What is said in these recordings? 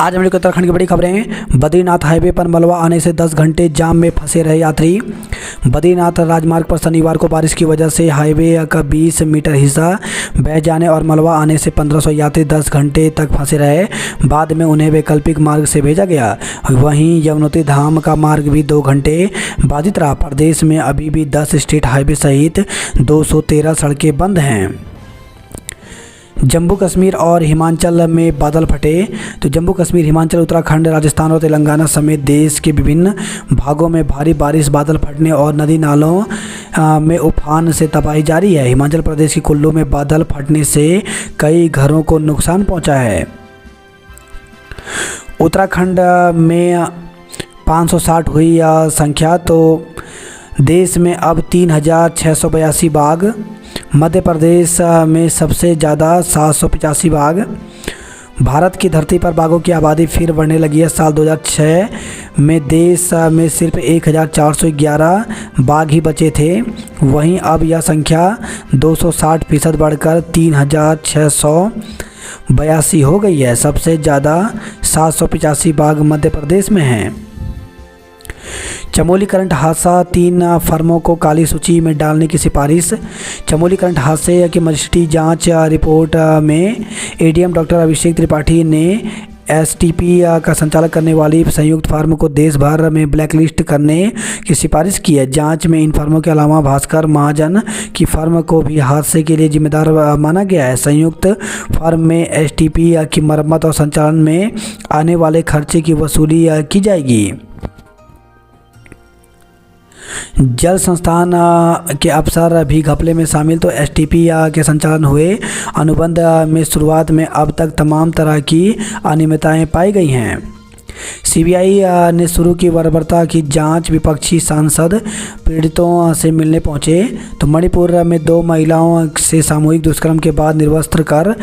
आज हम लोग उत्तराखंड की बड़ी खबरें। बद्रीनाथ हाईवे पर मलबा आने से 10 घंटे जाम में फंसे रहे यात्री। बद्रीनाथ राजमार्ग पर शनिवार को बारिश की वजह से हाईवे का 20 मीटर हिस्सा बह जाने और मलबा आने से 1500 यात्री 10 घंटे तक फंसे रहे। बाद में उन्हें वैकल्पिक मार्ग से भेजा गया। वहीं यमुनोत्री धाम का मार्ग भी 2 घंटे बाधित रहा। प्रदेश में अभी भी 10 स्टेट हाईवे सहित 213 सड़कें बंद हैं। जम्मू कश्मीर और हिमाचल में बादल फटे। तो जम्मू कश्मीर, हिमाचल, उत्तराखंड, राजस्थान और तेलंगाना समेत देश के विभिन्न भागों में भारी बारिश, बादल फटने और नदी नालों में उफान से तबाही जारी है। हिमाचल प्रदेश के कुल्लू में बादल फटने से कई घरों को नुकसान पहुंचा है। उत्तराखंड में 560 हुई संख्या। तो देश में अब 3682 बाघ। मध्य प्रदेश में सबसे ज़्यादा 785 बाघ। भारत की धरती पर बाघों की आबादी फिर बढ़ने लगी है। साल 2006 में देश में सिर्फ 1411 बाघ ही बचे थे। वहीं अब यह संख्या 260% बढ़कर 3682 हो गई है। सबसे ज़्यादा 785 बाघ मध्य प्रदेश में हैं। चमोली करंट हादसा, 3 फर्मों को काली सूची में डालने की सिफारिश। चमोली करंट हादसे की मजिस्ट्रेटी जांच रिपोर्ट में एडीएम डॉक्टर अभिषेक त्रिपाठी ने एसटीपी का संचालन करने वाली संयुक्त फर्म को देश भर में ब्लैकलिस्ट करने की सिफारिश की है। जांच में इन फर्मों के अलावा भास्कर महाजन की फर्म को भी हादसे के लिए जिम्मेदार माना गया है। संयुक्त फर्म में एसटीपी की मरम्मत और संचालन में आने वाले खर्चे की वसूली की जाएगी। जल संस्थान के अफसर भी घपले में शामिल। तो एसटीपी के संचालन हुए अनुबंध में शुरुआत में अब तक तमाम तरह की अनियमितताएं पाई गई हैं। सीबीआई ने शुरू की बर्बरता की जांच। विपक्षी सांसद पीड़ितों से मिलने पहुंचे। तो मणिपुर में 2 महिलाओं से सामूहिक दुष्कर्म के बाद निर्वस्त्र कर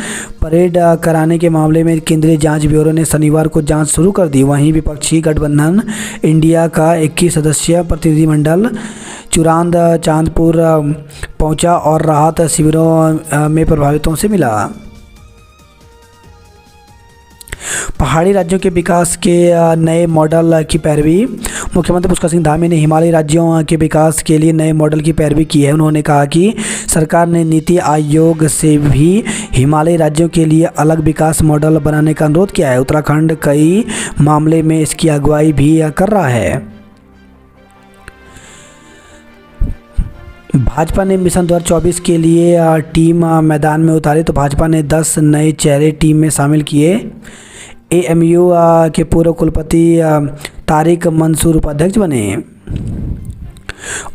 परेड कराने के मामले में केंद्रीय जांच ब्यूरो ने शनिवार को जांच शुरू कर दी। वहीं विपक्षी गठबंधन इंडिया का 21 सदस्यीय प्रतिनिधिमंडल चुरांद चांदपुर पहुंचा और राहत शिविरों में प्रभावितों से मिला। पहाड़ी राज्यों के विकास के नए मॉडल की पैरवी। मुख्यमंत्री पुष्कर सिंह धामी ने हिमालयी राज्यों के विकास के लिए नए मॉडल की पैरवी की है। उन्होंने कहा कि सरकार ने नीति आयोग से भी हिमालयी राज्यों के लिए अलग विकास मॉडल बनाने का अनुरोध किया है। उत्तराखंड कई मामले में इसकी अगुवाई भी कर रहा है। भाजपा ने मिशन 2024 के लिए टीम मैदान में उतारी। तो भाजपा ने 10 नए चेहरे टीम में शामिल किए। एएमयू के पूर्व कुलपति तारिक मंसूर उपाध्यक्ष बने।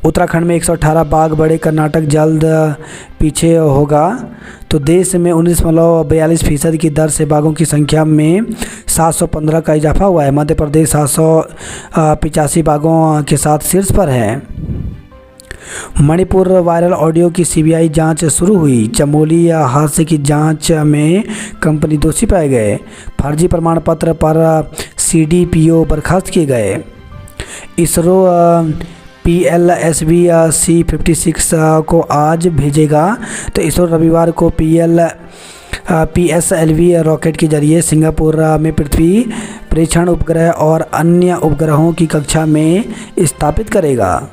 उत्तराखंड में 118 बाघ बढ़े, कर्नाटक जल्द पीछे होगा। तो देश में 19.42% की दर से बाघों की संख्या में 715 का इजाफा हुआ है। मध्य प्रदेश 785 बाघों के साथ शीर्ष पर है। मणिपुर वायरल ऑडियो की सीबीआई जांच शुरू हुई। चमोली हादसे की जांच में कंपनी दोषी पाए गए। फर्जी प्रमाण पत्र पर सीडीपीओ बर्खास्त किए गए। इसरो PLSV C56 को आज भेजेगा। तो इसरो रविवार को PSLV रॉकेट के जरिए सिंगापुर में पृथ्वी परीक्षण उपग्रह और अन्य उपग्रहों की कक्षा में स्थापित करेगा।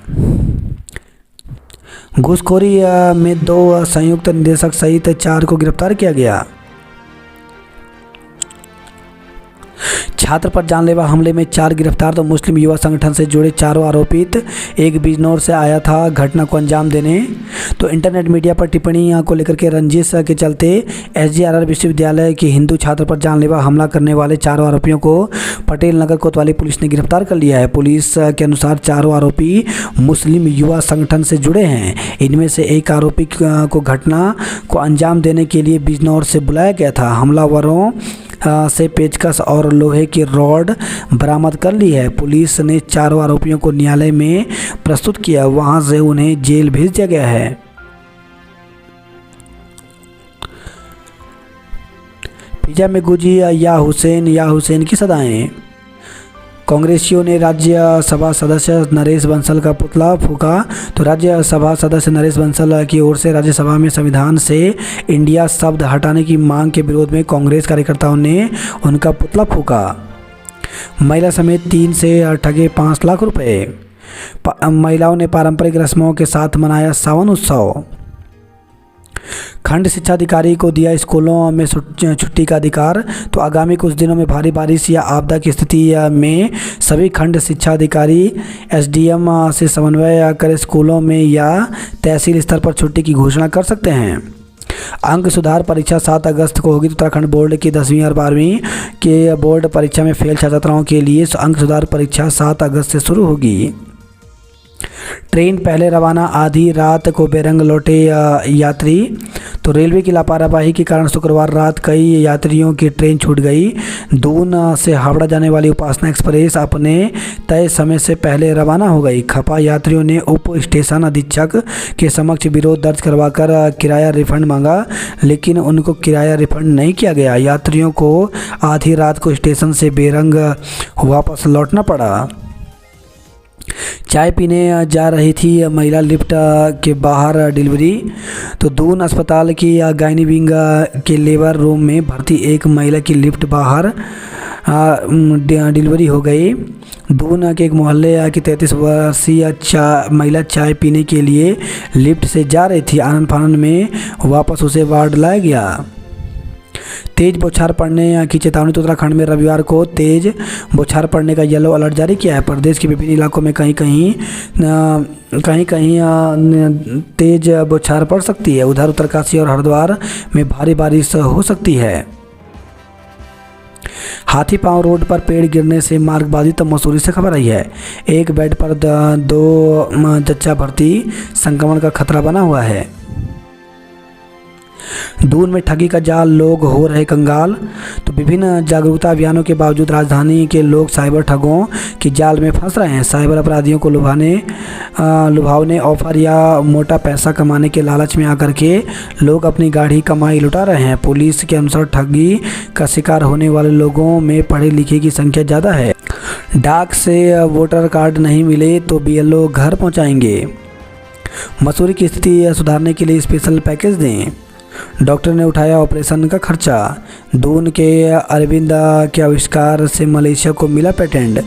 घूसखोरी में 2 संयुक्त निदेशक सहित 4 को गिरफ्तार किया गया। छात्र पर जानलेवा हमले में 4 गिरफ्तार। तो मुस्लिम युवा संगठन से जुड़े 4 आरोपित एक बिजनौर से आया था घटना को अंजाम देने। तो इंटरनेट मीडिया पर टिप्पणी को लेकर के रंजिश के चलते SGRR विश्वविद्यालय के हिंदू छात्र पर जानलेवा हमला करने वाले 4 आरोपियों को पटेल नगर कोतवाली पुलिस ने गिरफ्तार कर लिया है। पुलिस के अनुसार 4 आरोपी मुस्लिम युवा संगठन से जुड़े हैं। इनमें से एक आरोपी को घटना को अंजाम देने के लिए बिजनौर से बुलाया गया था। हमलावरों से पेचकस और लोहे की रॉड बरामद कर ली है। पुलिस ने 4 आरोपियों को न्यायालय में प्रस्तुत किया। वहां से उन्हें जेल भेज दिया गया है। पिज़्ज़ा में गूंजी या हुसैन की सदाएं। कांग्रेसियों ने राज्यसभा सदस्य नरेश बंसल का पुतला फूका। तो राज्यसभा सदस्य नरेश बंसल की ओर से राज्यसभा में संविधान से इंडिया शब्द हटाने की मांग के विरोध में कांग्रेस कार्यकर्ताओं ने उनका पुतला फूका। महिला समेत 3 से ठगे 5 लाख रुपए। महिलाओं ने पारंपरिक रस्मों के साथ मनाया सावन उत्सव। खंड शिक्षा अधिकारी को दिया स्कूलों में छुट्टी का अधिकार। तो आगामी कुछ दिनों में भारी बारिश या आपदा की स्थिति में सभी खंड शिक्षा अधिकारी एसडीएम से समन्वय कर स्कूलों में या तहसील स्तर पर छुट्टी की घोषणा कर सकते हैं। अंक सुधार परीक्षा 7 अगस्त को होगी। तो उत्तराखंड बोर्ड की 10वीं और 12वीं के बोर्ड परीक्षा में फेल छात्र छात्राओं के लिए अंक सुधार परीक्षा 7 अगस्त से शुरू होगी। ट्रेन पहले रवाना, आधी रात को बेरंग लौटे यात्री। तो रेलवे की लापरवाही के कारण शुक्रवार रात कई यात्रियों की ट्रेन छूट गई। दून से हावड़ा जाने वाली उपासना एक्सप्रेस अपने तय समय से पहले रवाना हो गई। खपा यात्रियों ने उप स्टेशन अधीक्षक के समक्ष विरोध दर्ज करवाकर किराया रिफंड मांगा, लेकिन उनको किराया रिफंड नहीं किया गया। यात्रियों को आधी रात को स्टेशन से बेरंग वापस लौटना पड़ा। चाय पीने जा रही थी महिला, लिफ्ट के बाहर डिलीवरी। तो दून अस्पताल की गायनी विंग के लेबर रूम में भर्ती एक महिला की लिफ्ट बाहर डिलीवरी हो गई। दून के एक मोहल्ले की 33 वर्षीय महिला चाय पीने के लिए लिफ्ट से जा रही थी। आनन फानन में वापस उसे वार्ड लाया गया। तेज बौछार पड़ने की चेतावनी। तो उत्तराखंड में रविवार को तेज बौछार पड़ने का येलो अलर्ट जारी किया है। प्रदेश के विभिन्न इलाकों में कहीं कहीं तेज बौछार पड़ सकती है। उधर उत्तरकाशी और हरिद्वार में भारी बारिश हो सकती है। हाथी पांव रोड पर पेड़ गिरने से मार्ग बाधित। तो मसूरी से खबर आई है, एक बेड पर 2 जच्चा भर्ती, संक्रमण का खतरा बना हुआ है। दून में ठगी का जाल, लोग हो रहे कंगाल। तो विभिन्न जागरूकता अभियानों के बावजूद राजधानी के लोग साइबर ठगों के जाल में फंस रहे हैं। साइबर अपराधियों को लुभावने ऑफर या मोटा पैसा कमाने के लालच में आकर के लोग अपनी गाढ़ी कमाई लुटा रहे हैं। पुलिस के अनुसार ठगी का शिकार होने वाले लोगों में पढ़े लिखे की संख्या ज़्यादा है। डाक से वोटर कार्ड नहीं मिले तो बीएलओ घर पहुंचाएंगे। मसूरी की स्थिति सुधारने के लिए स्पेशल पैकेज दें। डॉक्टर ने उठाया ऑपरेशन का खर्चा। दून के अरविंद के आविष्कार से मलेशिया को मिला पेटेंट।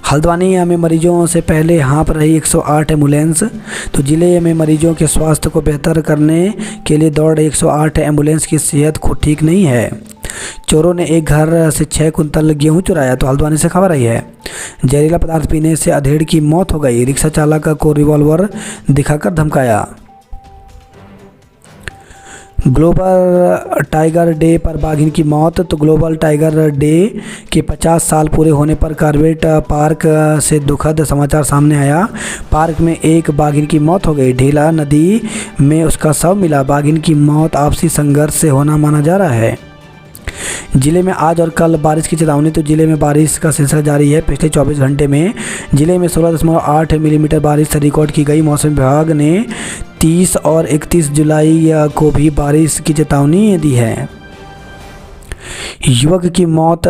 हल्द्वानी में मरीजों से पहले हाँप रही 108 एम्बुलेंस। तो जिले में मरीजों के स्वास्थ्य को बेहतर करने के लिए दौड़ रही 108 एम्बुलेंस की सेहत खुद ठीक नहीं है। चोरों ने एक घर से 6 कुंतल गेहूं चुराया। तो हल्द्वानी से खबर आई है, जहरीला पदार्थ पीने से अधेड़ की मौत हो गई। रिक्शा चालक को रिवॉल्वर दिखाकर धमकाया। ग्लोबल टाइगर डे पर बाघिन की मौत। तो ग्लोबल टाइगर डे के 50 साल पूरे होने पर कॉर्बेट पार्क से दुखद समाचार सामने आया। पार्क में एक बाघिन की मौत हो गई। ढेला नदी में उसका शव मिला। बाघिन की मौत आपसी संघर्ष से होना माना जा रहा है। जिले में आज और कल बारिश की चेतावनी। तो जिले में बारिश का सिलसिला जारी है। पिछले 24 घंटे में जिले में 16.8 मिलीमीटर बारिश रिकॉर्ड की गई। मौसम विभाग ने 30 और 31 जुलाई को भी बारिश की चेतावनी दी है। युवक की मौत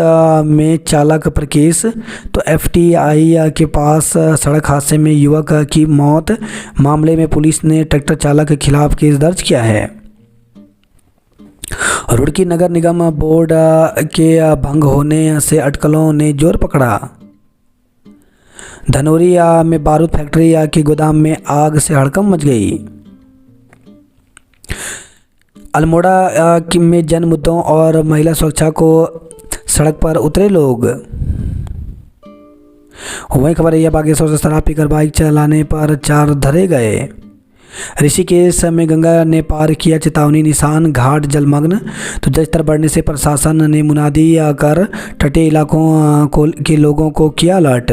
में चालक पर केस। तो एफटीआई के पास सड़क हादसे में युवक की मौत मामले में पुलिस ने ट्रैक्टर चालक के खिलाफ केस दर्ज किया है। रुड़की नगर निगम बोर्ड के भंग होने से अटकलों ने जोर पकड़ा। धनौरी में बारूद फैक्ट्री के गोदाम में आग से हड़कंप मच गई। अल्मोड़ा में जन मुद्दों और महिला सुरक्षा को सड़क पर उतरे लोग। वही खबर है, बागेश्वर से शराब पीकर बाइक चलाने पर 4 धरे गए। ऋषिकेश में गंगा ने पार किया चेतावनी निशान, घाट जलमग्न। तो जलस्तर बढ़ने से प्रशासन ने मुनादी कर तटीय इलाकों के लोगों को किया अलर्ट।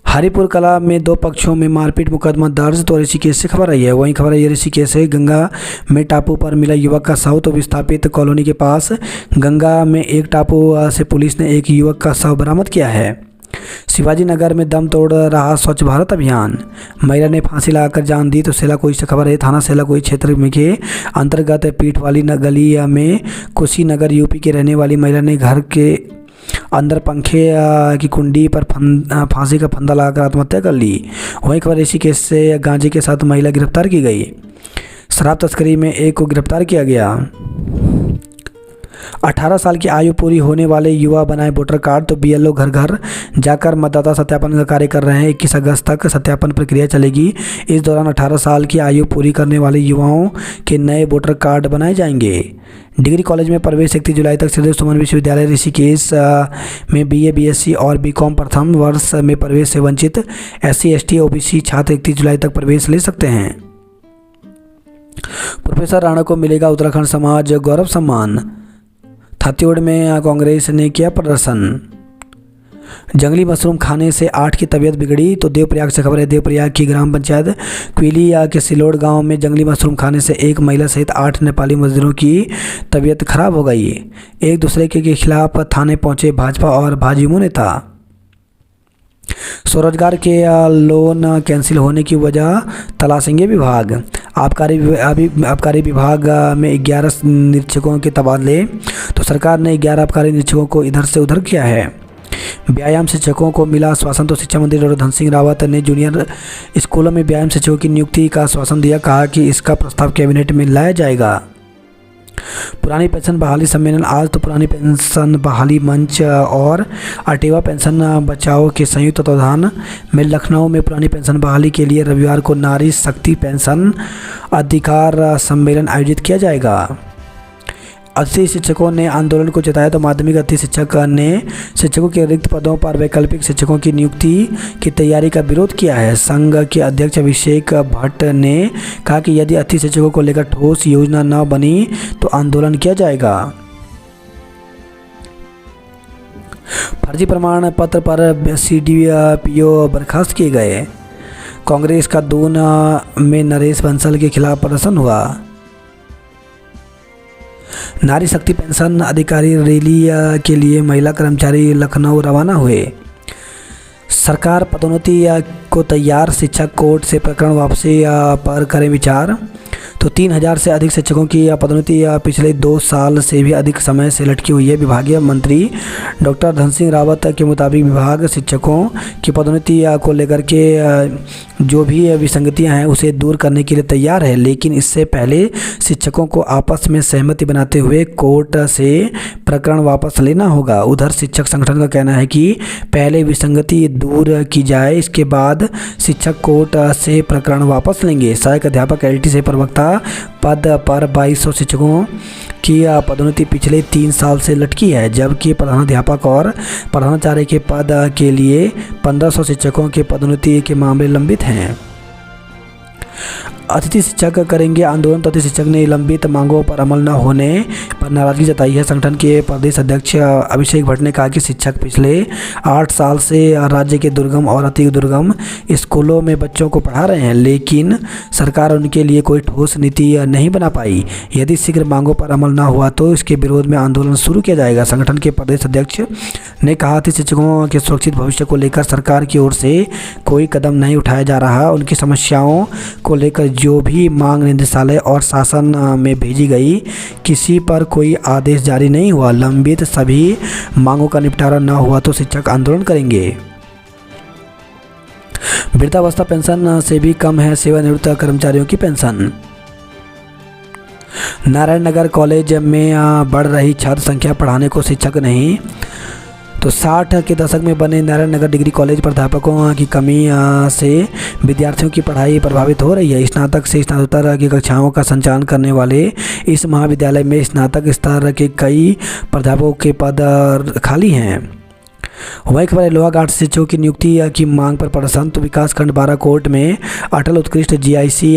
हरिपुर कला में 2 पक्षों में मारपीट मुकदमा दर्ज। तो ऋषिकेश से खबर आई है। वहीं खबर है ऋषिकेश से गंगा में टापू पर मिला युवक का शव। तो विस्थापित कॉलोनी के पास गंगा में एक टापू से पुलिस ने एक युवक का शव बरामद किया है। शिवाजी नगर में दम तोड़ रहा स्वच्छ भारत अभियान, महिला ने फांसी लगाकर जान दी। तो सेलाकुई से खबर है, थाना सेलाकुई क्षेत्र में के अंतर्गत पीठ वाली गली में कुशीनगर यूपी के रहने वाली महिला ने घर के अंदर पंखे की कुंडी पर फांसी का फंदा लगाकर आत्महत्या कर ली। वहीं खबर इसी केस से गांजे के साथ महिला गिरफ्तार की गई। शराब तस्करी में एक को गिरफ्तार किया गया। 18 साल की आयु पूरी होने वाले युवा बनाए वोटर कार्ड। तो बीएलओ घर घर जाकर मतदाता सत्यापन का कार्य कर रहे हैं। 21 अगस्त तक सत्यापन प्रक्रिया चलेगी। इस दौरान 18 साल की आयु पूरी करने वाले युवाओं के नए वोटर कार्ड बनाए जाएंगे। डिग्री कॉलेज में प्रवेश 31 जुलाई तक। श्रीदेव सुमन विश्वविद्यालय ऋषिकेश में बीए बीएससी और बीकॉम प्रथम वर्ष में प्रवेश से वंचित एससी एसटी ओबीसी छात्र 31 जुलाई तक प्रवेश ले सकते हैं। प्रोफेसर राणा को मिलेगा उत्तराखंड समाज गौरव सम्मान। छत्तीसगढ़ में कांग्रेस ने किया प्रदर्शन। जंगली मशरूम खाने से 8 की तबीयत बिगड़ी। तो देवप्रयाग से खबर है, देवप्रयाग की ग्राम पंचायत क्विलिया के सिलोड़ गांव में जंगली मशरूम खाने से एक महिला सहित 8 नेपाली मजदूरों की तबीयत खराब हो गई। एक दूसरे के खिलाफ थाने पहुंचे भाजपा और भाजयुमो नेता। स्वरोजगार के लोन कैंसिल होने की वजह तलाशेंगे विभाग। आबकारी विभाग में 11 निरीक्षकों के तबादले। तो सरकार ने 11 आबकारी निरीक्षकों को इधर से उधर किया है। व्यायाम शिक्षकों को मिला आश्वासन। तो शिक्षा मंत्री डॉक्टर धन सिंह रावत ने जूनियर स्कूलों में व्यायाम शिक्षकों की नियुक्ति का आश्वासन दिया। कहा कि इसका प्रस्ताव कैबिनेट में लाया जाएगा। पुरानी पेंशन बहाली सम्मेलन आज। तो पुरानी पेंशन बहाली मंच और अटेवा पेंशन बचाओ के संयुक्त तत्वाधान में लखनऊ में पुरानी पेंशन बहाली के लिए रविवार को नारी शक्ति पेंशन अधिकार सम्मेलन आयोजित किया जाएगा। अतिथि शिक्षकों ने आंदोलन को जताया। तो माध्यमिक अतिथि शिक्षक ने शिक्षकों के रिक्त पदों पर वैकल्पिक शिक्षकों की नियुक्ति की तैयारी का विरोध किया है। संघ के अध्यक्ष अभिषेक भट्ट ने कहा कि यदि अतिथि शिक्षकों को लेकर ठोस योजना न बनी तो आंदोलन किया जाएगा। फर्जी प्रमाण पत्र पर सीडीपीओ बर्खास्त किए गए। कांग्रेस का दून में नरेश बंसल के खिलाफ प्रदर्शन हुआ। नारी शक्ति पेंशन अधिकारी रैली के लिए महिला कर्मचारी लखनऊ रवाना हुए। सरकार पदोन्नति को तैयार। शिक्षक कोर्ट से प्रकरण वापसी पर करें विचार। तो 3000 से अधिक शिक्षकों की पदोन्नति पिछले 2 साल से भी अधिक समय से लटकी हुई है। विभागीय मंत्री डॉक्टर धन सिंह रावत के मुताबिक विभाग शिक्षकों की पदोन्नति को लेकर के जो भी विसंगतियां हैं उसे दूर करने के लिए तैयार है, लेकिन इससे पहले शिक्षकों को आपस में सहमति बनाते हुए कोर्ट से प्रकरण वापस लेना होगा। उधर शिक्षक संगठन का कहना है कि पहले विसंगति दूर की जाए, इसके बाद शिक्षक कोर्ट से प्रकरण वापस लेंगे। सहायक अध्यापक एलटी से प्रवक्ता पद पर 2200 शिक्षकों की पदोन्नति पिछले 3 साल से लटकी है, जबकि प्रधानाध्यापक और प्रधानाचार्य के पद के लिए 1500 शिक्षकों के पदोन्नति के मामले लंबित हैं। अतिथि शिक्षक करेंगे आंदोलन। तो अतिथि शिक्षक ने लंबित मांगों पर अमल न होने पर नाराजगी जताई है। संगठन के प्रदेश अध्यक्ष अभिषेक भट्ट ने कहा कि शिक्षक पिछले 8 साल से राज्य के दुर्गम और अति दुर्गम स्कूलों में बच्चों को पढ़ा रहे हैं, लेकिन सरकार उनके लिए कोई ठोस नीति नहीं बना पाई। यदि शीघ्र मांगों पर अमल न हुआ तो इसके विरोध में आंदोलन शुरू किया जाएगा। संगठन के प्रदेश अध्यक्ष ने कहा कि शिक्षकों के सुरक्षित भविष्य को लेकर सरकार की ओर से कोई कदम नहीं उठाया जा रहा। उनकी समस्याओं को लेकर जो भी मांग निदेशालय और शासन में भेजी गई, किसी पर कोई आदेश जारी नहीं हुआ। लंबित सभी मांगों का निपटारा न हुआ तो शिक्षक आंदोलन करेंगे। वृद्धावस्था पेंशन से भी कम है सेवानिवृत्त कर्मचारियों की पेंशन। नारायण नगर कॉलेज में बढ़ रही छात्र संख्या, पढ़ाने को शिक्षक नहीं। तो 60 के दशक में बने नारायण नगर डिग्री कॉलेज प्राध्यापकों की कमी से विद्यार्थियों की पढ़ाई प्रभावित हो रही है। स्नातक से स्नातकोत्तर की कक्षाओं का संचालन करने वाले इस महाविद्यालय में स्नातक स्तर के कई प्राध्यापकों के पद खाली हैं। वही खबर है, लोहाघाट शिक्षकों की नियुक्ति की मांग पर प्रदर्शन। तो विकासखंड बाराकोट में अटल उत्कृष्ट जीआईसी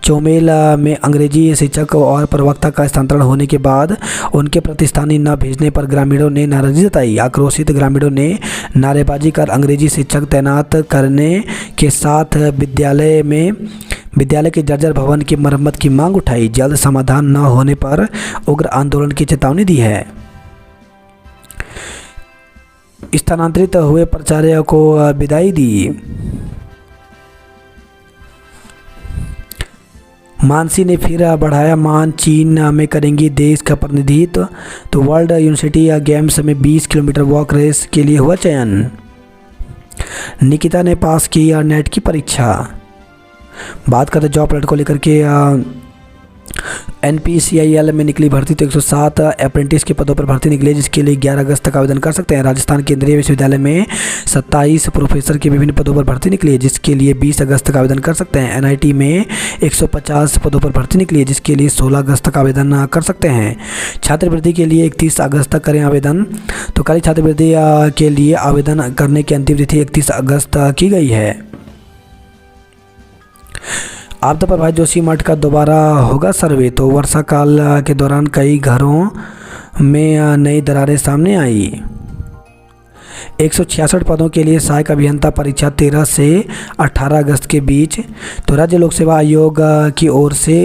चौमेल में अंग्रेजी शिक्षक और प्रवक्ता का स्थानांतरण होने के बाद उनके प्रतिस्थानी न भेजने पर ग्रामीणों ने नाराजगी जताई। आक्रोशित ग्रामीणों ने नारेबाजी कर अंग्रेजी शिक्षक तैनात करने के साथ विद्यालय के जर्जर भवन की मरम्मत की मांग उठाई। जल्द समाधान न होने पर उग्र आंदोलन की चेतावनी दी है। स्थानांतरित हुए प्राचार्य को विदाई दी। मानसी ने फिर बढ़ाया मान, चीन में करेंगी देश का प्रतिनिधित्व। तो वर्ल्ड यूनिवर्सिटी गेम्स में 20 किलोमीटर वॉक रेस के लिए हुआ चयन। निकिता ने पास की नेट की परीक्षा। बात करते जॉब अलर्ट को लेकर के NPCIL में निकली भर्ती। तो 107 अप्रेंटिस के पदों पर भर्ती निकली, जिसके लिए 11 अगस्त तक आवेदन कर सकते हैं। राजस्थान केंद्रीय विश्वविद्यालय में 27 प्रोफेसर के विभिन्न पदों पर भर्ती निकली है, जिसके लिए 20 अगस्त तक आवेदन कर सकते हैं। NIT में 150 पदों पर भर्ती निकली है, जिसके लिए 16 अगस्त तक आवेदन कर सकते हैं। छात्रवृत्ति के लिए 31 अगस्त तक करें आवेदन। तो कल छात्रवृत्ति के लिए आवेदन करने की अंतिम तिथि 31 अगस्त की गई है। आपदा प्रभावित जोशीमठ का दोबारा होगा सर्वे। तो वर्षा काल के दौरान कई घरों में नई दरारें सामने आई। 166 पदों के लिए सहायक अभियंता परीक्षा 13 से 18 अगस्त के बीच। तो राज्य लोक सेवा आयोग की ओर से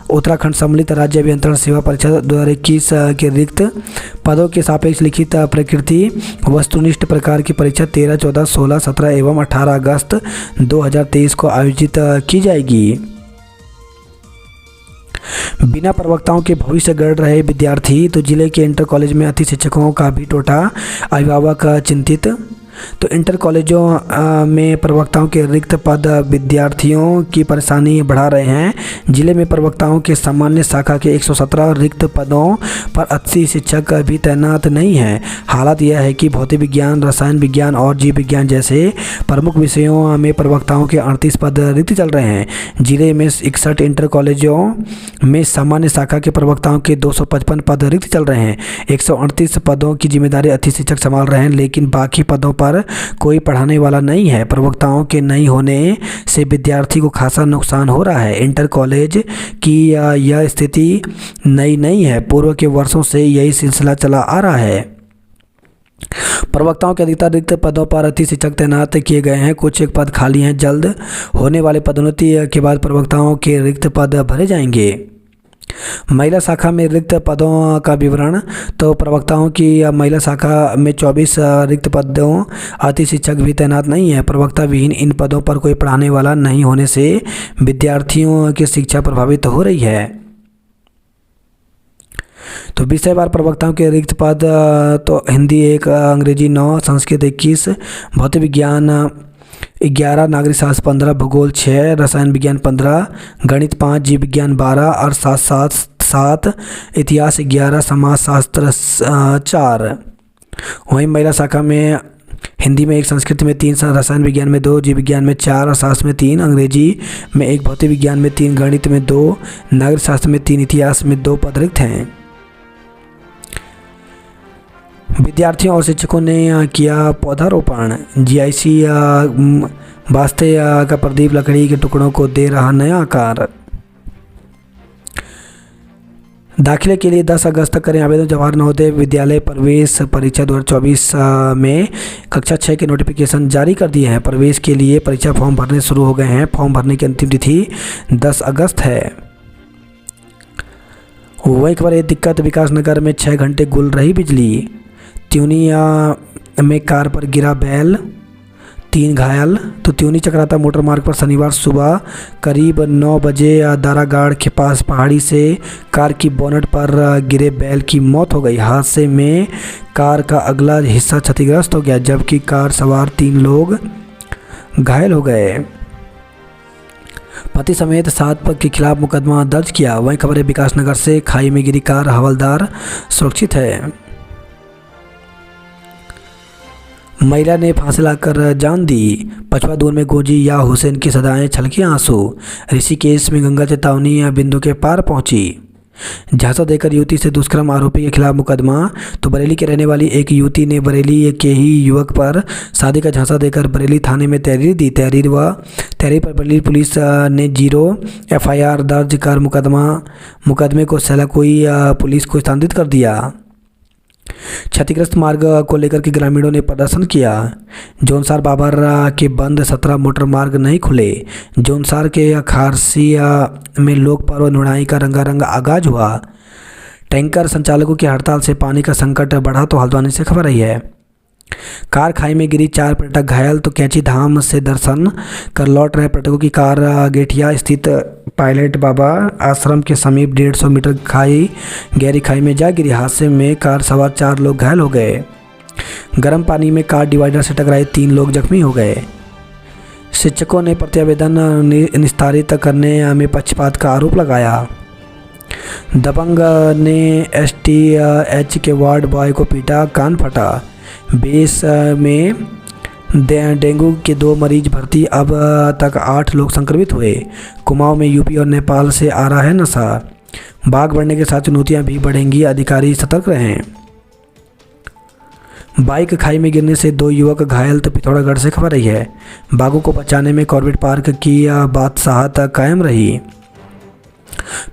उत्तराखंड सम्मिलित राज्य अभियंत्रण सेवा परीक्षा 2021 के रिक्त पदों के सापेक्ष लिखित प्रकृति वस्तुनिष्ठ प्रकार की परीक्षा 13, 14, 16, 17 एवं 18 अगस्त 2023 को आयोजित की जाएगी। बिना प्रवक्ताओं के भविष्य गढ़ रहे विद्यार्थी। तो जिले के इंटर कॉलेज में अति शिक्षकों का भी टोटा, अभिभावक चिंतित। तो इंटर कॉलेजों में प्रवक्ताओं के रिक्त पद विद्यार्थियों की परेशानी बढ़ा रहे हैं। जिले में प्रवक्ताओं के सामान्य शाखा के 117 रिक्त पदों पर 80 शिक्षक भी तैनात नहीं हैं। हालत यह है कि भौतिक विज्ञान, रसायन विज्ञान और जीव विज्ञान जैसे प्रमुख विषयों में प्रवक्ताओं के 38 पद रिक्त चल रहे हैं। जिले में 61 इंटर कॉलेजों में सामान्य शाखा के प्रवक्ताओं के 255 पद रिक्त चल रहे हैं। 138 पदों की जिम्मेदारी अति शिक्षक संभाल रहे हैं, लेकिन बाकी पदों पर कोई पढ़ाने वाला नहीं है। प्रवक्ताओं के नहीं होने से विद्यार्थी को खासा नुकसान हो रहा है। इंटर कॉलेज की यह स्थिति नई नहीं है, पूर्व के वर्षों से यही सिलसिला चला आ रहा है। प्रवक्ताओं के अधिकतर रिक्त पदों पर अति शिक्षक तैनात किए गए हैं। कुछ एक पद खाली हैं। जल्द होने वाले पदोन्नति के बाद प्रवक्ताओं के रिक्त पद भरे जाएंगे। महिला शाखा में रिक्त पदों का विवरण। तो प्रवक्ताओं की महिला शाखा में 24 रिक्त पदों, अति शिक्षक भी तैनात नहीं है। प्रवक्ता विहीन इन पदों पर कोई पढ़ाने वाला नहीं होने से विद्यार्थियों की शिक्षा प्रभावित हो रही है। तो विषयवार प्रवक्ताओं के रिक्त पद तो हिंदी 1, अंग्रेजी 9, संस्कृत 21, भौतिक विज्ञान 11, नागरिक शास्त्र 15, भूगोल 6, रसायन विज्ञान 15, गणित 5, जीव विज्ञान 12 और 7, इतिहास 11, समाजशास्त्र 4। वहीं महिला शाखा में हिंदी में 1, संस्कृत में 3, रसायन विज्ञान में 2, जीव विज्ञान में 4 और शास्त्र में 3, अंग्रेजी में 1, भौतिक विज्ञान में 3, गणित में 2, नागरिक शास्त्र में 3, इतिहास में 2 पद रिक्त हैं। विद्यार्थियों और शिक्षकों ने किया पौधारोपण। GIC वास्ते का प्रदीप लकड़ी के टुकड़ों को दे रहा नया आकार। दाखिले के लिए 10 अगस्त तक करें आवेदन। जवाहर नवोदय विद्यालय प्रवेश परीक्षा 2024 में कक्षा 6 के नोटिफिकेशन जारी कर दिए हैं। प्रवेश के लिए परीक्षा फॉर्म भरने शुरू हो गए हैं। फॉर्म भरने की अंतिम तिथि 10 अगस्त है। वही खबर है, दिक्कत विकासनगर में 6 घंटे गुल रही बिजली। त्यूनिया में कार पर गिरा बैल, 3 घायल। तो त्यूनी चक्राता मोटर मार्ग पर शनिवार सुबह करीब 9 बजे दारागाड़ के पास पहाड़ी से कार की बोनट पर गिरे बैल की मौत हो गई। हादसे में कार का अगला हिस्सा क्षतिग्रस्त हो गया, जबकि कार सवार 3 लोग घायल हो गए। पति समेत 7 के खिलाफ मुकदमा दर्ज किया। वहीं खबर है, विकासनगर से खाई में गिरी कार, हवलदार सुरक्षित है। महिला ने फांसी लाकर जान दी। पचवा दूर में गोजी या हुसैन की सदाएं छलकी आंसू। ऋषिकेश में गंगा चेतावनी बिंदु के पार पहुंची। झांसा देकर युवती से दुष्कर्म आरोपी के खिलाफ मुकदमा। तो बरेली के रहने वाली एक युवती ने बरेली के ही युवक पर शादी का झांसा देकर बरेली थाने में तहरीर दी। तहरीर पर बरेली पुलिस ने 0 FIR दर्ज कर मुकदमे को सेलाकुई पुलिस को स्थानांतरित कर दिया। क्षतिग्रस्त मार्ग को लेकर के ग्रामीणों ने प्रदर्शन किया। जौनसार बाबर के बंद 17 मोटर मार्ग नहीं खुले। जौनसार के खारसिया में लोक पर्व नुड़ाई का रंगारंग आगाज हुआ। टैंकर संचालकों की हड़ताल से पानी का संकट बढ़ा। तो हल्द्वानी से खबर आई है। कार खाई में गिरी, 4 पर्यटक घायल। तो कैंची धाम से दर्शन कर लौट रहे पर्यटकों की कार गेठिया स्थित पायलट बाबा आश्रम के समीप 150 मीटर गहरी खाई में जा गिरी। हादसे में कार सवार 4 लोग घायल हो गए। गर्म पानी में कार डिवाइडर से टकराई, 3 लोग जख्मी हो गए। शिक्षकों ने प्रतिवेदन निस्तारित करने में पक्षपात का आरोप लगाया। दबंग ने STH के वार्ड बॉय को पीटा, कान फटा। बेस में डेंगू के 2 मरीज भर्ती, अब तक 8 लोग संक्रमित हुए। कुमाऊं में यूपी और नेपाल से आ रहा है नशा। बाघ बढ़ने के साथ चुनौतियां भी बढ़ेंगी, अधिकारी सतर्क रहें। बाइक खाई में गिरने से 2 युवक घायल। तो पिथौरागढ़ से खबर रही है, बाघों को बचाने में कॉर्बेट पार्क की बादशाहत कायम रही।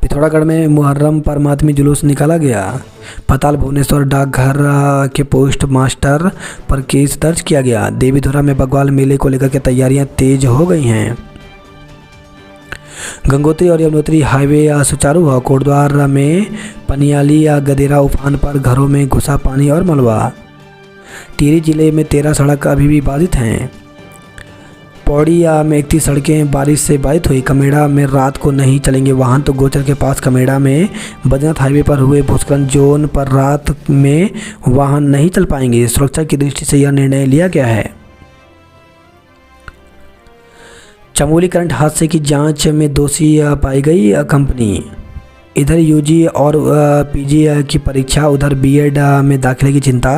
पिथौरागढ़ में मुहर्रम पर मातमी जुलूस निकाला गया। पताल भुवनेश्वर डाकघर के पोस्ट मास्टर पर केस दर्ज किया गया। देवीधुरा में बग्वाल मेले को लेकर के तैयारियां तेज हो गई हैं। गंगोत्री और यमुनोत्री हाईवे सुचारू हुआ। कोटद्वार में पनियाली गदेरा उफान पर, घरों में घुसा पानी और मलबा। टिहरी जिले में 13 सड़क अभी भी बाधित हैं। पौड़ी में 31 सड़कें बारिश से बाधित हुई। कमेड़ा में रात को नहीं चलेंगे वाहन। तो गोचर के पास कमेड़ा में बद्रीनाथ हाईवे पर हुए भूस्खलन जोन पर रात में वाहन नहीं चल पाएंगे। सुरक्षा की दृष्टि से यह निर्णय लिया गया है। चमोली करंट हादसे की जांच में दोषी पाई गई कंपनी। इधर यूजी और पीजी की परीक्षा, उधर बीएड में दाखिले की चिंता।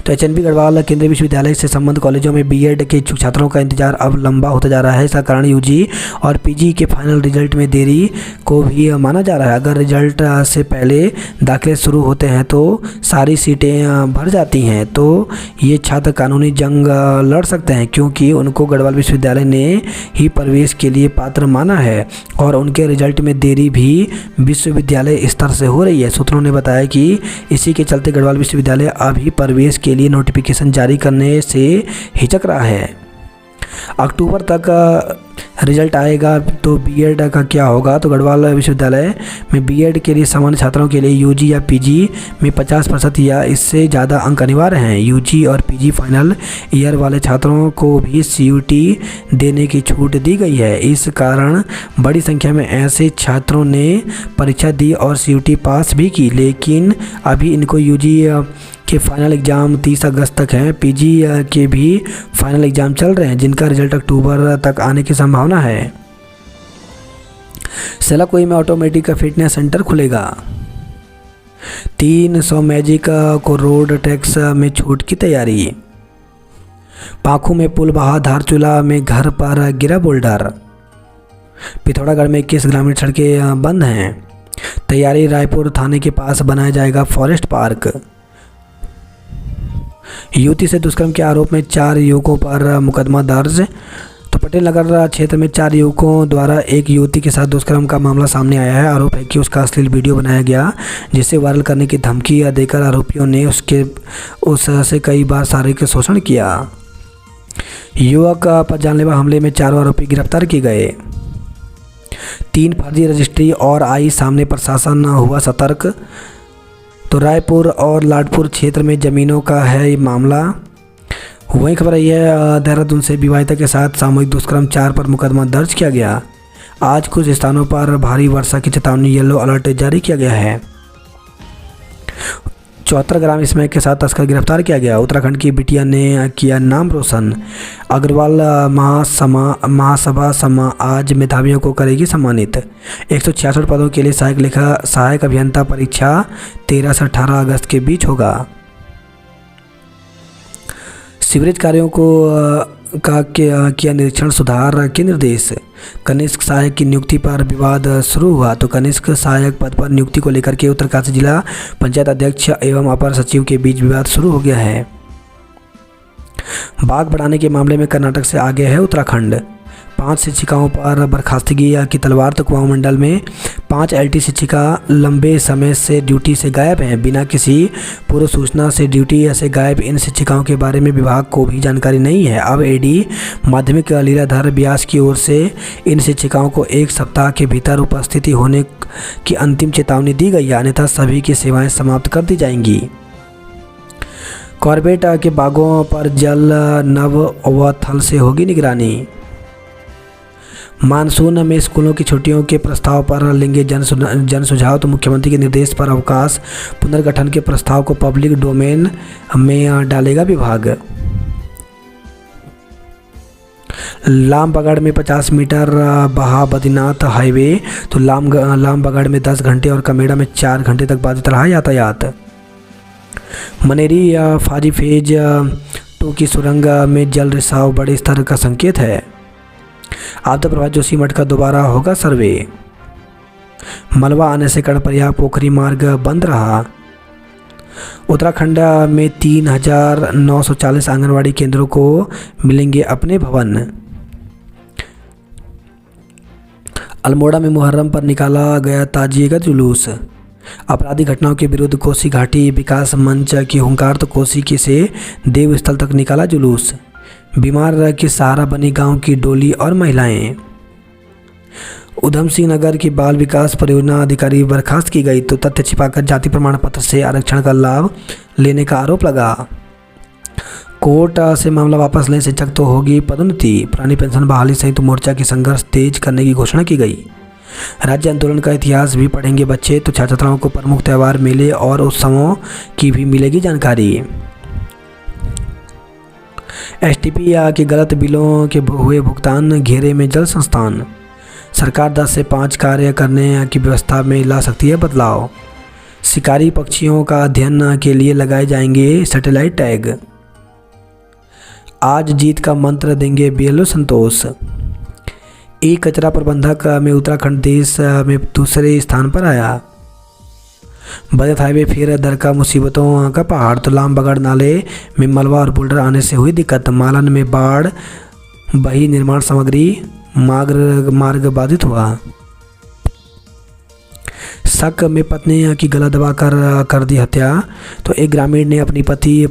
तो HNB गढ़वाल केंद्रीय विश्वविद्यालय से संबद्ध कॉलेजों में बीएड के इच्छुक छात्रों का इंतजार अब लंबा होता जा रहा है। इसका कारण यूजी और पीजी के फाइनल रिजल्ट में देरी को भी माना जा रहा है। अगर रिजल्ट से पहले दाखिले शुरू होते हैं तो सारी सीटें भर जाती हैं, तो ये छात्र कानूनी जंग लड़ सकते हैं, क्योंकि उनको गढ़वाल विश्वविद्यालय ने ही प्रवेश के लिए पात्र माना है और उनके रिजल्ट में देरी भी विश्वविद्यालय स्तर से हो रही है। सूत्रों ने बताया कि इसी के चलते गढ़वाल विश्वविद्यालय अभी प्रवेश के लिए नोटिफिकेशन जारी करने से हिचक रहा है। अक्टूबर तक रिजल्ट आएगा तो बीएड का क्या होगा। तो गढ़वाल विश्वविद्यालय में बीएड के लिए सामान्य छात्रों के लिए यूजी या पीजी में 50% या इससे ज़्यादा अंक अनिवार्य हैं। यूजी और पीजी फाइनल ईयर वाले छात्रों को भी CUT देने की छूट दी गई है। इस कारण बड़ी संख्या में ऐसे छात्रों ने परीक्षा दी और CUT पास भी की, लेकिन अभी इनको यूजी के फाइनल एग्ज़ाम 30 अगस्त तक हैं। पीजी के भी फाइनल एग्ज़ाम चल रहे हैं, जिनका रिजल्ट अक्टूबर तक आने की संभावना है। सेलाकुई में ऑटोमेटिक फिटनेस सेंटर खुलेगा। 300 मैजिक को रोड टैक्स में छूट की तैयारी। पाखू में पुल बहा, धारचूला में घर पर गिरा बोल्डर। पिथौरागढ़ में 21 ग्रामीण सड़कें बंद हैं। तैयारी, रायपुर थाने के पास बनाया जाएगा फॉरेस्ट पार्क। युवती से दुष्कर्म के आरोप में 4 युवकों पर मुकदमा दर्ज। तो पटेल नगर क्षेत्र में 4 युवकों द्वारा एक युवती के साथ दुष्कर्म का मामला सामने आया है। आरोप है कि उसका अश्लील वीडियो बनाया गया, जिसे वायरल करने की धमकी देकर आरोपियों ने उससे कई बार शारीरिक शोषण किया। युवक पर जानलेवा हमले में 4 आरोपी गिरफ्तार किए गए। 3 फर्जी रजिस्ट्री और आई सामने, प्रशासन हुआ सतर्क। तो रायपुर और लाडपुर क्षेत्र में ज़मीनों का है ये मामला। वही खबर आई है, देहरादून से विवाहिता के साथ सामूहिक दुष्कर्म 4 पर मुकदमा दर्ज किया गया। आज कुछ स्थानों पर भारी वर्षा की चेतावनी, येलो अलर्ट जारी किया गया है। 74 ग्राम स्मैक के साथ तस्कर गिरफ्तार किया गया। उत्तराखंड की बिटिया ने किया नाम रोशन। अग्रवाल महासभा आज मेधावियों को करेगी सम्मानित। 166 पदों के लिए सहायक अभियंता परीक्षा 13 से 18 अगस्त के बीच होगा। सीवरेज कार्यों को किया निरीक्षण, सुधार के निर्देश। कनिष्क सहायक की नियुक्ति पर विवाद शुरू हुआ। तो कनिष्क सहायक पद पर नियुक्ति को लेकर के उत्तरकाशी जिला पंचायत अध्यक्ष एवं अपर सचिव के बीच विवाद शुरू हो गया है। बाघ बढ़ाने के मामले में कर्नाटक से आगे है उत्तराखंड। 5 शिक्षिकाओं पर बर्खास्तगी की तलवार। तो कुमाऊं मंडल में 5 LT शिक्षिका लंबे समय से ड्यूटी से गायब हैं। बिना किसी पूर्व सूचना से ड्यूटी से गायब इन शिक्षिकाओं के बारे में विभाग को भी जानकारी नहीं है। अब AD माध्यमिक लीलाधर व्यास की ओर से इन शिक्षिकाओं को 1 सप्ताह के भीतर उपस्थिति होने की अंतिम चेतावनी दी गई है, अन्यथा सभी की सेवाएं समाप्त कर दी जाएंगी। कॉर्बेट के बागों पर जल नभ व थल से होगी निगरानी। मानसून में स्कूलों की छुट्टियों के प्रस्ताव पर लेंगे जन सुझाव, तो मुख्यमंत्री के निर्देश पर अवकाश पुनर्गठन के प्रस्ताव को पब्लिक डोमेन में डालेगा विभाग। लामबगड़ में 50 मीटर बहा बद्रीनाथ हाईवे, तो लामबगड़ में 10 घंटे और कमेड़ा में 4 घंटे तक बाधित रहा यातायात। मनेरी फाजी फेज 2 की सुरंग में जल रिसाव बड़े स्तर का संकेत है। आपदा प्रभावित जोशीमठ का दोबारा होगा सर्वे। मलबा आने से कर्णप्रयाग पोखरी मार्ग बंद रहा। उत्तराखंड में 3,940 आंगनवाड़ी केंद्रों को मिलेंगे अपने भवन। अल्मोड़ा में मुहर्रम पर निकाला गया ताजिए का जुलूस। आपराधिक घटनाओं के विरुद्ध कोसी घाटी विकास मंच की हुंकार, तो कोसी के से देवस्थल तक निकाला जुलूस। बीमार की सहारा बनी गांव की डोली और महिलाएं। उधम सिंह नगर की बाल विकास परियोजना अधिकारी बर्खास्त की गई, तो तथ्य छिपाकर जाति प्रमाण पत्र से आरक्षण का लाभ लेने का आरोप लगा। कोर्ट से मामला वापस लेने शिक्षक तो होगी पदोन्नति। पुरानी पेंशन बहाली संयुक्त मोर्चा की संघर्ष तेज करने की घोषणा की गई। राज्य आंदोलन का इतिहास भी पढ़ेंगे बच्चे, तो छात्र छात्राओं को प्रमुख त्यौहार मेले और उत्सवों की भी मिलेगी जानकारी। एसटीपी के गलत बिलों के हुए भुगतान घेरे में जल संस्थान। सरकार 10 से 5 कार्य करने की व्यवस्था में ला सकती है बदलाव। शिकारी पक्षियों का अध्ययन के लिए लगाए जाएंगे सैटेलाइट टैग। आज जीत का मंत्र देंगे बीएलओ संतोष। ई कचरा प्रबंधक में उत्तराखंड देश में दूसरे स्थान पर आया। बजट हाईवे फिर दर का मुसीबतों का पहाड़, तो लामबगड़ नाले में मलबा और बुल्डर आने से हुई दिक्कत। मालन में बाढ़ बही, निर्माण सामग्री मार्ग बाधित हुआ। शक में पत्नी की गला दबा कर दी हत्या, तो एक ग्रामीण ने अपनी पत्नी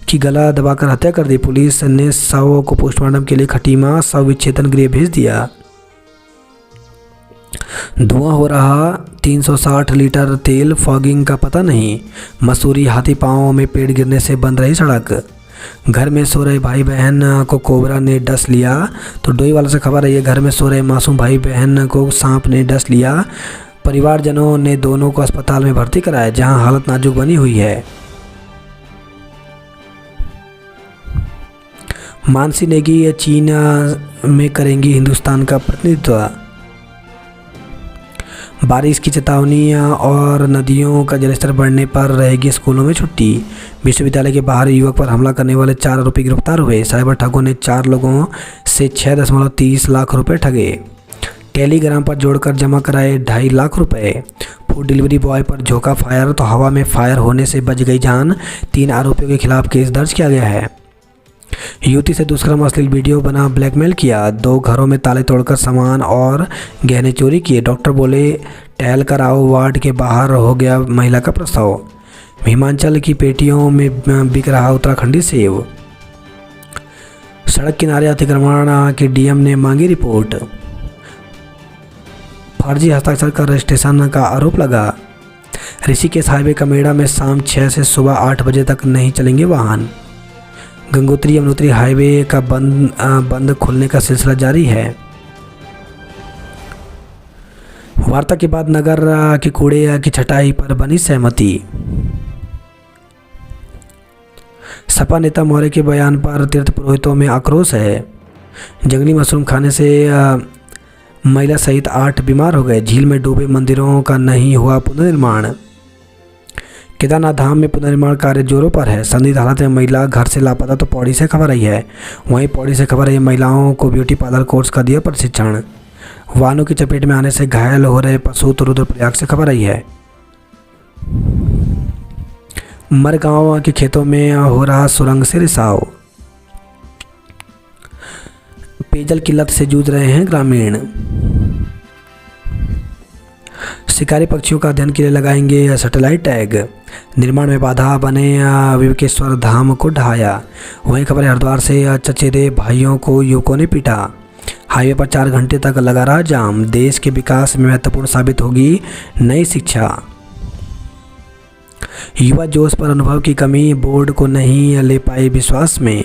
की गला दबाकर हत्या कर दी। पुलिस ने शव को पोस्टमार्टम के लिए खटीमा शव विच्छेदन गृह भेज दिया। धुआं हो रहा 360 लीटर तेल, फॉगिंग का पता नहीं। मसूरी हाथी पांव में पेड़ गिरने से बंद रही सड़क। घर में सो रहे भाई बहन को कोबरा ने डस लिया, तो डोईवाला से खबर है, घर में सो रहे मासूम भाई बहन को सांप ने डस लिया। परिवारजनों ने दोनों को अस्पताल में भर्ती कराया, जहां हालत नाजुक बनी हुई है। मानसी नेगी चीन में करेंगी हिंदुस्तान का प्रतिनिधित्व। बारिश की चेतावनी और नदियों का जलस्तर बढ़ने पर रहेगी स्कूलों में छुट्टी। विश्वविद्यालय के बाहर युवक पर हमला करने वाले 4 आरोपी गिरफ्तार हुए। साइबर ठगों ने 4 लोगों से 6.30 लाख रुपए ठगे। टेलीग्राम पर जोड़कर जमा कराए 2.5 लाख रुपए। फूड डिलीवरी बॉय पर झोंका फायर, तो हवा में फायर होने से बच गई जान। 3 आरोपियों के खिलाफ केस दर्ज किया गया है। युवती से दुष्कर्म अश्लील वीडियो बना ब्लैकमेल किया। 2 घरों में ताले तोड़कर सामान और गहने चोरी किए। डॉक्टर बोले टहल कर आओ, वार्ड के बाहर हो गया महिला का प्रसव। हिमाचल की पेटियों में बिक रहा उत्तराखंडी सेब। सड़क किनारे अतिक्रमण के डीएम ने मांगी रिपोर्ट। फर्जी हस्ताक्षर कर रजिस्ट्रेशन का आरोप लगा। ऋषिकेश हाईवे कमेड़ा में शाम 6 से सुबह 8 बजे तक नहीं चलेंगे वाहन। गंगोत्री यमुनोत्री हाईवे का बंद खुलने का सिलसिला जारी है। वार्ता के बाद नगर के कूड़े की छटाई पर बनी सहमति। सपा नेता मौर्य के बयान पर तीर्थ पुरोहितों में आक्रोश है। जंगली मशरूम खाने से महिला सहित 8 बीमार हो गए। झील में डूबे मंदिरों का नहीं हुआ पुनर्निर्माण। केदारनाथ धाम में पुनर्निर्माण कार्य जोरों पर है। संदिग्ध हालत में महिला घर से लापता, तो पौड़ी से खबर आई है। वहीं पौड़ी से खबर आई, महिलाओं को ब्यूटी पार्लर कोर्स का दिया प्रशिक्षण। वाहनों की चपेट में आने से घायल हो रहे पशु, तो रुद्रप्रयाग से खबर आई है। मरगांव के खेतों में हो रहा सुरंग से रिसाव। पेयजल किल्लत से जूझ रहे हैं ग्रामीण। शिकारी पक्षियों का अध्ययन के लिए लगाएंगे सैटेलाइट टैग। निर्माण में बाधा बने विवेकेश्वर धाम को ढहाया। वहीं खबर हरिद्वार से चचेरे भाइयों को युवकों ने पीटा। हाईवे पर 4 घंटे तक लगा रहा जाम। देश के विकास में महत्वपूर्ण साबित होगी नई शिक्षा। युवा जोश पर अनुभव की कमी, बोर्ड को नहीं ले पाए विश्वास में।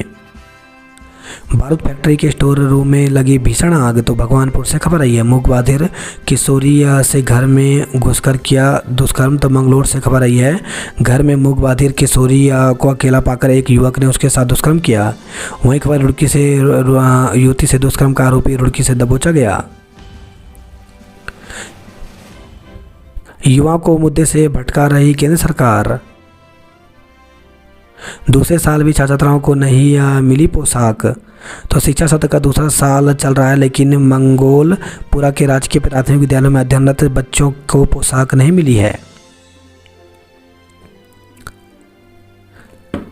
बारूद फैक्ट्री के स्टोर रूम में लगी भीषण आग। तो भगवानपुर से खबर आई है, मूक बधिर किशोरी से घर में घुसकर किया दुष्कर्म। तो मंगलोर से खबर आई है, घर में मूक बधिर किशोरी को अकेला पाकर एक युवक ने उसके साथ दुष्कर्म किया। वहीं खबर रुड़की से, युवती से दुष्कर्म का आरोपी रुड़की से दबोचा गया। युवाओं को मुद्दे से भटका रही केंद्र सरकार। दूसरे साल भी छात्राओं को नहीं मिली पोशाक। तो शिक्षा सत्र का दूसरा साल चल रहा है, लेकिन मंगोलपुरा के राजकीय प्राथमिक विद्यालयों में अध्ययनरत बच्चों को पोशाक नहीं मिली है।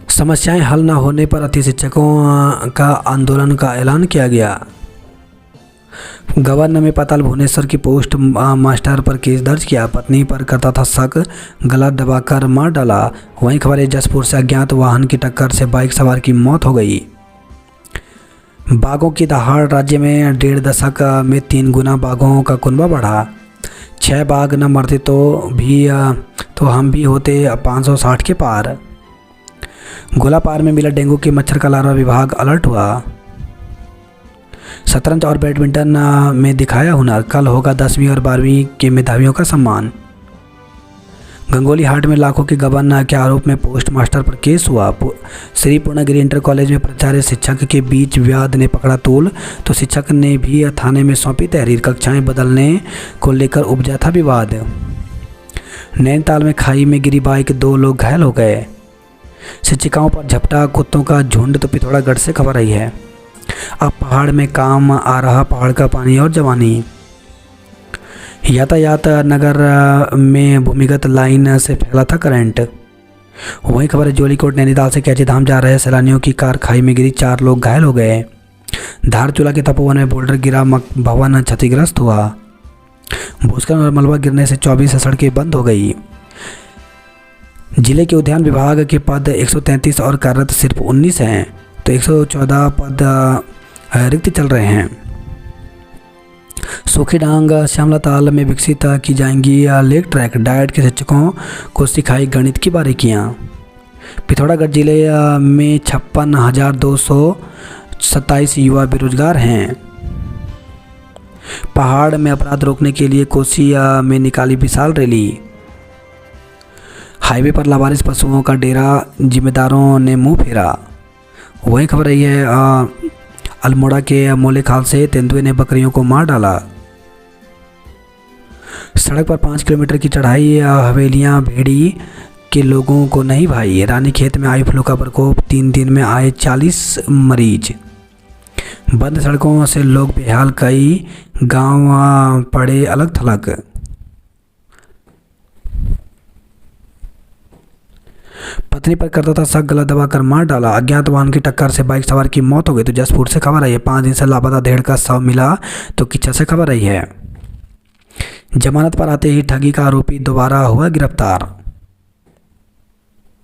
समस्याएं हल न होने पर अति शिक्षकों का आंदोलन का ऐलान किया गया। गवर्नर में पाताल भुवनेश्वर की पोस्ट मास्टर पर केस दर्ज किया। पत्नी पर करता था शक, गला दबाकर मार डाला। वहीं खबर है, जसपुर से अज्ञात वाहन की टक्कर से बाइक सवार की मौत हो गई। बाघों की दहाड़, राज्य में 1.5 दशक में 3 गुना बाघों का कुनबा बढ़ा। 6 बाघ न मरते तो हम भी होते 560 के पार। गोलापार में मिला डेंगू के मच्छर का लार्वा, विभाग अलर्ट हुआ। शतरंज और बैडमिंटन में दिखाया हुनर, कल होगा 10वीं और 12वीं के मेधावियों का सम्मान। गंगोली हाट में लाखों के गबन के आरोप में पोस्ट मास्टर पर केस हुआ। श्री पूर्णगिरी इंटर कॉलेज में प्राचार्य शिक्षक के बीच विवाद ने पकड़ा तूल। तो शिक्षक ने भी थाने में सौंपी तहरीर, कक्षाएं बदलने को लेकर उपजा था विवाद। नैनीताल में खाई में गिरी बाइक, 2 लोग घायल हो गए। शिक्षिकाओं पर झपटा कुत्तों का झुंड। तो पिथौरागढ़ से खबर आई है, अब पहाड़ में काम आ रहा पहाड़ का पानी और जवानी। यातायात नगर में भूमिगत लाइन से फैला था करंट। वहीं खबर है, जोलीकोट नैनीताल से कैची धाम जा रहे सैलानियों की कार खाई में गिरी, 4 लोग घायल हो गए। धारचूला के तपोवन में बोल्डर गिरा, भवन क्षतिग्रस्त हुआ। भूस्खलन और मलबा गिरने से 24 सड़कें बंद हो गई। जिले के उद्यान विभाग के पद 133 और कार्यरत सिर्फ 19 हैं। तो 114 पद रिक्त चल रहे हैं। सूखी डांग श्यामला ताल में विकसित की जाएंगी लेक ट्रैक, डाइट के शिक्षकों को सिखाई गणित की बारीकियां। पिथौरागढ़ जिले में 56,227 युवा बेरोजगार हैं। पहाड़ में अपराध रोकने के लिए कोसी में निकाली विशाल रैली। हाईवे पर लावारिस पशुओं का डेरा, जिम्मेदारों ने मुंह फेरा। वही खबर रही है, अल्मोड़ा के मोलेखाल से तेंदुए ने बकरियों को मार डाला। सड़क पर 5 किलोमीटर की चढ़ाई, हवेलियां भेड़ी के लोगों को नहीं भाई। रानीखेत में आई फ्लू का प्रकोप, 3 दिन में आए 40 मरीज। बंद सड़कों से लोग बेहाल, कई गांव पड़े अलग थलग। पत्नी पर करता था शक, गला दबाकर मार डाला। अज्ञात वाहन की टक्कर से बाइक सवार की मौत हो गई। तो जसपुर से खबर आई है, 5 दिन से लापता भेड़ का शव मिला। तो किच्चा से खबर आई है, जमानत पर आते ही ठगी का आरोपी दोबारा हुआ गिरफ्तार।